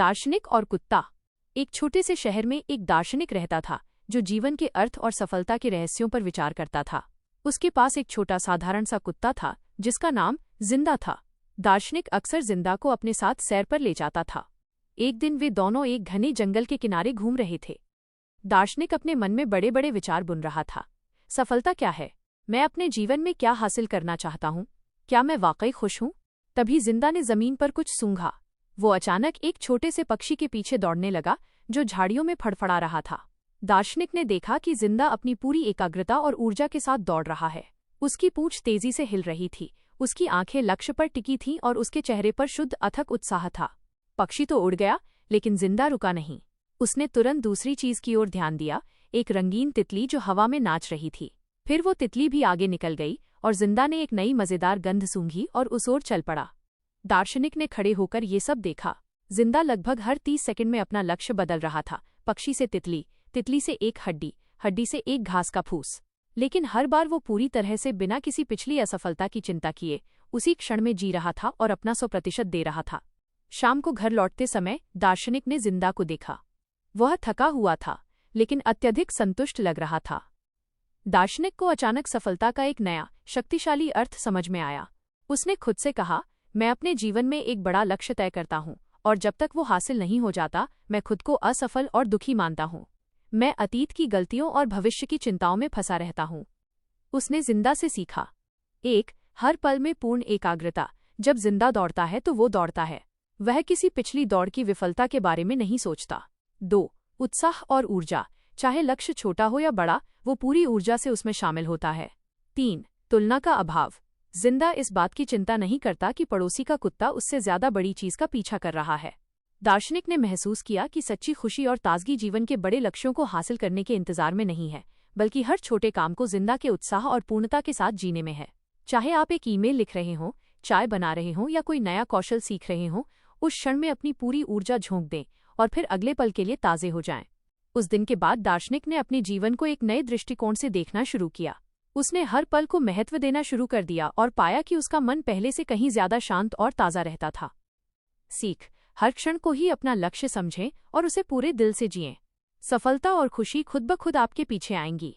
दार्शनिक और कुत्ता। एक छोटे से शहर में एक दार्शनिक रहता था जो जीवन के अर्थ और सफलता के रहस्यों पर विचार करता था। उसके पास एक छोटा साधारण सा कुत्ता था जिसका नाम जिंदा था। दार्शनिक अक्सर जिंदा को अपने साथ सैर पर ले जाता था। एक दिन वे दोनों एक घने जंगल के किनारे घूम रहे थे। दार्शनिक अपने मन में बड़े बड़े विचार बुन रहा था। सफलता क्या है? मैं अपने जीवन में क्या हासिल करना चाहता हूँ? क्या मैं वाकई खुश हूँ? तभी जिंदा ने जमीन पर कुछ सूंघा। वो अचानक एक छोटे से पक्षी के पीछे दौड़ने लगा जो झाड़ियों में फड़फड़ा रहा था। दार्शनिक ने देखा कि जिंदा अपनी पूरी एकाग्रता और ऊर्जा के साथ दौड़ रहा है। उसकी पूंछ तेजी से हिल रही थी, उसकी आंखें लक्ष्य पर टिकी थीं और उसके चेहरे पर शुद्ध अथक उत्साह था। पक्षी तो उड़ गया, लेकिन जिंदा रुका नहीं। उसने तुरंत दूसरी चीज की ओर ध्यान दिया, एक रंगीन तितली जो हवा में नाच रही थी। फिर वो तितली भी आगे निकल गई और जिंदा ने एक नई मजेदार गंध सूंघी और उस ओर चल पड़ा। दार्शनिक ने खड़े होकर ये सब देखा। जिंदा लगभग हर 30 सेकंड में अपना लक्ष्य बदल रहा था, पक्षी से तितली, तितली से एक हड्डी, हड्डी से एक घास का फूस। लेकिन हर बार वो पूरी तरह से बिना किसी पिछली असफलता की चिंता किए उसी क्षण में जी रहा था और अपना 100% दे रहा था। शाम को घर लौटते समय दार्शनिक ने जिंदा को देखा। वह थका हुआ था, लेकिन अत्यधिक संतुष्ट लग रहा था। दार्शनिक को अचानक सफलता का एक नया, शक्तिशाली अर्थ समझ में आया। उसने खुद से कहा, मैं अपने जीवन में एक बड़ा लक्ष्य तय करता हूँ और जब तक वो हासिल नहीं हो जाता मैं खुद को असफल और दुखी मानता हूँ। मैं अतीत की गलतियों और भविष्य की चिंताओं में फंसा रहता हूँ। उसने जिंदा से सीखा। 1. हर पल में पूर्ण एकाग्रता। जब जिंदा दौड़ता है तो वो दौड़ता है, वह किसी पिछली दौड़ की विफलता के बारे में नहीं सोचता। 2. उत्साह और ऊर्जा। चाहे लक्ष्य छोटा हो या बड़ा, वो पूरी ऊर्जा से उसमें शामिल होता है। 3. तुलना का अभाव। जिंदा इस बात की चिंता नहीं करता कि पड़ोसी का कुत्ता उससे ज्यादा बड़ी चीज का पीछा कर रहा है। दार्शनिक ने महसूस किया कि सच्ची खुशी और ताजगी जीवन के बड़े लक्ष्यों को हासिल करने के इंतजार में नहीं है, बल्कि हर छोटे काम को जिंदा के उत्साह और पूर्णता के साथ जीने में है। चाहे आप एक ईमेल लिख रहे हों, चाय बना रहे हों या कोई नया कौशल सीख रहे हों, उस क्षण में अपनी पूरी ऊर्जा झोंक दें और फिर अगले पल के लिए ताजे हो जाएं। उस दिन के बाद दार्शनिक ने अपने जीवन को एक नए दृष्टिकोण से देखना शुरू किया। उसने हर पल को महत्व देना शुरू कर दिया और पाया कि उसका मन पहले से कहीं ज्यादा शांत और ताज़ा रहता था। सीख: हर क्षण को ही अपना लक्ष्य समझें और उसे पूरे दिल से जिएं। सफलता और खुशी खुद ब खुद आपके पीछे आएंगी।